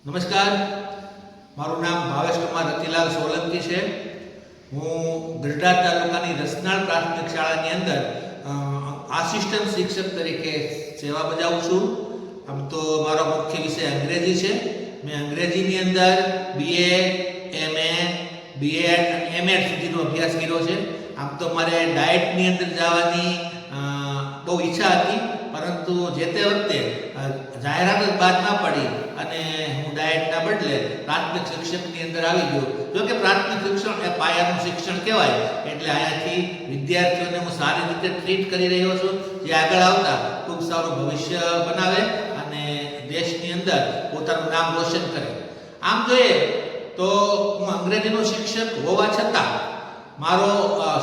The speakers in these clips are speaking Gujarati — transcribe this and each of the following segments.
નમસ્કાર, મારું નામ ભાવેશ કુમાર રતિલાલ સોલંકી છે. હું ગઢડા તાલુકાની રસનાળ પ્રાથમિક શાળાની અંદર આસિસ્ટન્ટ શિક્ષક તરીકે સેવા બજાવું છું. આમ તો મારો મુખ્ય વિષય અંગ્રેજી છે. મેં અંગ્રેજીની અંદર BA, MA, BEd અને MEd સુધીનો અભ્યાસ કર્યો છે. આમ તો મારે ડાયટની અંદર જવાની બહુ ઈચ્છા હતી, પરંતુ જે તે વખતે જાહેરાત જ બાદ ના પડી અને હું ડાયટના બદલે પ્રાથમિક શિક્ષકની અંદર આવી ગયો. જો કે પ્રાથમિક શિક્ષણ એ પાયાનું શિક્ષણ કહેવાય, એટલે અહીંયાથી વિદ્યાર્થીઓને હું સારી રીતે ટ્રીટ કરી રહ્યો છું, જે આગળ આવતા ખૂબ સારું ભવિષ્ય બનાવે અને દેશની અંદર પોતાનું નામ રોશન કરે. આમ જોઈએ તો હું અંગ્રેજીનો શિક્ષક હોવા છતાં મારો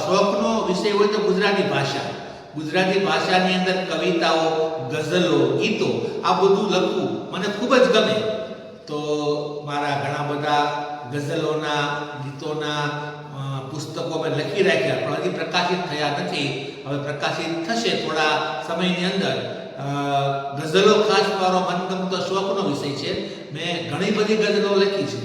શોખનો વિષય હોય તો ગુજરાતી ભાષા. ગુજરાતી ભાષાની અંદર કવિતાઓ, ગઝલો, ગીતો આ બધું લખવું મને ખૂબ જ ગમે. તો મારા ઘણા બધા ગઝલોના, ગીતોના પુસ્તકો મેં લખી રાખ્યા, પણ હજી પ્રકાશિત થયા નથી. હવે પ્રકાશિત થશે થોડા સમયની અંદર. ગઝલો ખાસ મારો મનગમતો શોખનો વિષય છે. મેં ઘણી બધી ગઝલો લખી છે.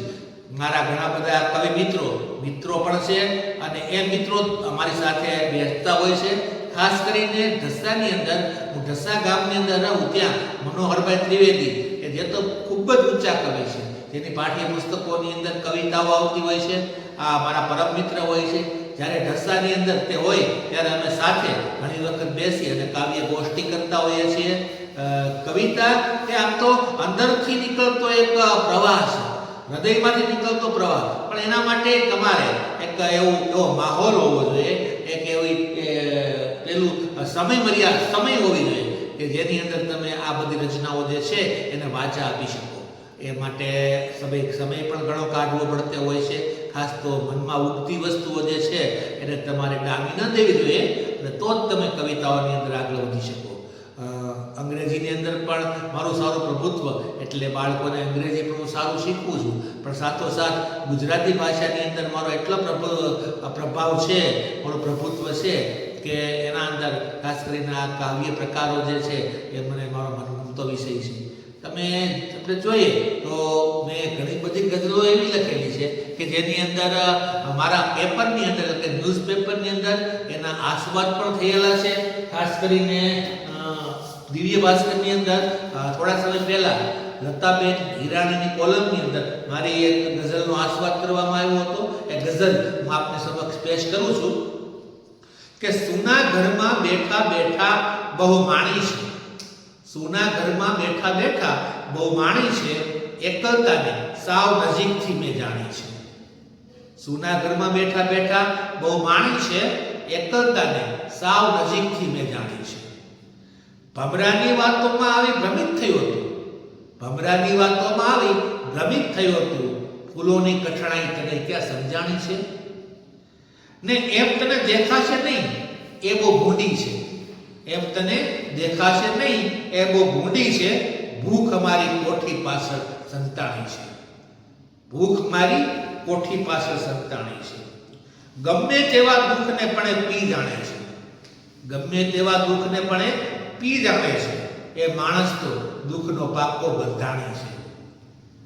મારા ઘણા બધા કવિ મિત્રો પણ છે અને એ મિત્રો અમારી સાથે બેસતા હોય છે. ખાસ કરીને ઢસાની અંદર, હું ઢસા ગામની અંદર રહું ત્યાં મનોહરભાઈ ત્રિવેદી કે જે તો ખૂબ જ ઊંચા કવિ છે, જેની પાઠ્યપુસ્તકોની અંદર કવિતાઓ આવતી હોય છે. આ મારા પરમ મિત્ર હોય છે. જ્યારે ઢસાની અંદર તે હોય ત્યારે અમે સાથે ઘણી વખત બેસી અને કાવ્ય ગોષ્ઠી કરતા હોઈએ છીએ. કવિતા એ આમ તો અંદરથી નીકળતો એક પ્રવાહ છે, હૃદયમાંથી નીકળતો પ્રવાહ, પણ એના માટે તમારે એક એવો માહોલ હોવો જોઈએ, એક એવી પેલું સમય હોવી જોઈએ કે જેની અંદર તમે આ બધી રચનાઓ જે છે એને વાચા આપી શકો. એ માટે સમય પણ ઘણો કાઢવો પડતો હોય છે. ખાસ તો મનમાં ઉગતી વસ્તુઓ જે છે એને તમારે ડામી ન દેવી જોઈએ, અને તો જ તમે કવિતાઓની અંદર આગળ વધી શકો. અંગ્રેજીની અંદર પણ મારું સારું પ્રભુત્વ, એટલે બાળકોને અંગ્રેજી પણ હું સારું શીખવું છું, પણ સાથોસાથ ગુજરાતી ભાષાની અંદર મારો એટલો પ્રભાવ છે, મારું પ્રભુત્વ છે કે એના અંદર ખાસ કરીને આ કાવ્ય પ્રકારો જે છે એ મને મારો મનગમતો વિષય છે. આપણે જોઈએ તો મેં ઘણી બધી ગઝલો એવી લખેલી છે કે જેની અંદર મારા પેપરની અંદર, એટલે ન્યૂઝપેપરની અંદર એના આસ્વાદ પણ થયેલા છે. ખાસ કરીને દિવ્ય ભાસ્કરની અંદર થોડા સમય પહેલા લતાબેન હિરાણીની કોલમની અંદર મારી એક ગઝલનો આસ્વાદ કરવામાં આવ્યો હતો. એ ગઝલ હું આપને સમક્ષ પેશ કરું છું કે સુના ઘરમાં બેઠા બેઠા બહુ માણી છે. સુના ઘરમાં બેઠા બેઠા બહુ માણી છે, એકલતાને સાવ નજીકથી મેં જાણી છે. સુના ઘરમાં બેઠા બેઠા બહુ માણી છે, એકલતાને સાવ નજીકથી મેં જાણી છે. ભમરાની વાતોમાં આવી ભ્રમિત થયો હતો, ભમરાની વાતોમાં આવી ભ્રમિત થયો હતો, ફૂલોની કઠણાઈ તને ક્યાં સમજાણી છે. ને એમ તને દેખાશે નહીં એ બહુ ભૂંડી છે, એમ તને દેખાશે નહીં એ બહુ ભૂંડી છે. ભૂખ અમારી કોઠી પાછળ સંતાણી છે, ભૂખ મારી કોઠી પાછળ સંતાણી છે. ગમે તેવા દુઃખને પણ પી જાણે છે, ગમે તેવા દુઃખને પણ પી જાણે છે. એ માણસ તો દુઃખનો પાકો બંધાણી છે.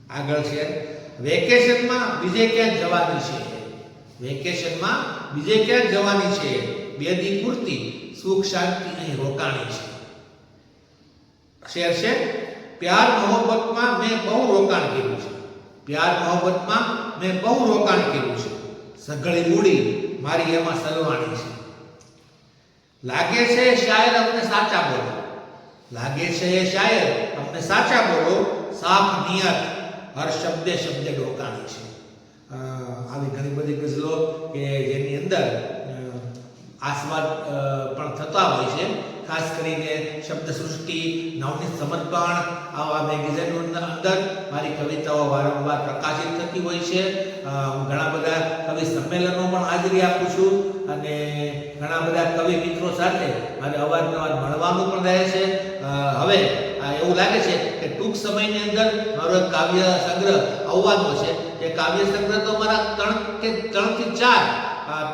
આગળ છે વેકેશનમાં બીજે ક્યાંક જવાની છે, વેકેશનમાં બીજે ક્યાંક જવાની છે. બે દી પૂરતી સુખ શાંતિ અહીં રોકાણી છે. શેર છે પ્યાર મોહબ્બતમાં મેં બહુ રોકાણ કર્યું છે, પ્યાર મોહબ્બતમાં મેં બહુ રોકાણ કર્યું છે. સઘળી મૂડી મારી એમાં સલવાણી છે. લાગે છે શાયર અમને સાચા બોલો, લાગે છે એ શાયર અમને સાચા બોલો. સાફ નિયત હર શબ્દે શબ્દે ડોકાણી છે. આવી ઘણી બધી ગઝલો કે જેની અંદર આસ્વાદ પણ થતા હોય છે. ખાસ કરીને શબ્દ સૃષ્ટિ, નવનીત સમર્પણ આવા મેગેઝિનની અંદર મારી કવિતાઓ વારંવાર પ્રકાશિત થતી હોય છે. હું ઘણા બધા કવિ સંમેલનો પણ હાજરી આપું છું અને ઘણા બધા કવિ મિત્રો સાથે મારે અવારનવાર મળવાનું પણ રહે છે. હવે એવું લાગે છે કે ટૂંક સમયની અંદર મારો એક કાવ્ય સંગ્રહ આવવાનો છે. એ કાવ્ય સંગ્રહ તો મારા 3 થી 4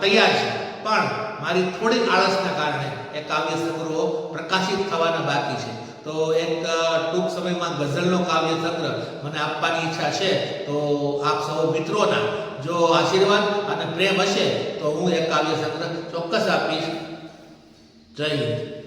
તૈયાર છે, પણ મારી થોડી આળસના કારણે એ કાવ્ય સંગ્રહો પ્રકાશિત થવાના બાકી છે. તો એક ટૂંક સમયમાં ગઝલનો કાવ્ય સંગ્રહ મને આપવાની ઈચ્છા છે. તો આપ સૌ મિત્રોના જો આશીર્વાદ અને પ્રેમ હશે તો હું એક કાવ્ય સંગ્રહ ચોક્કસ આપીશ. જય હિન્દ.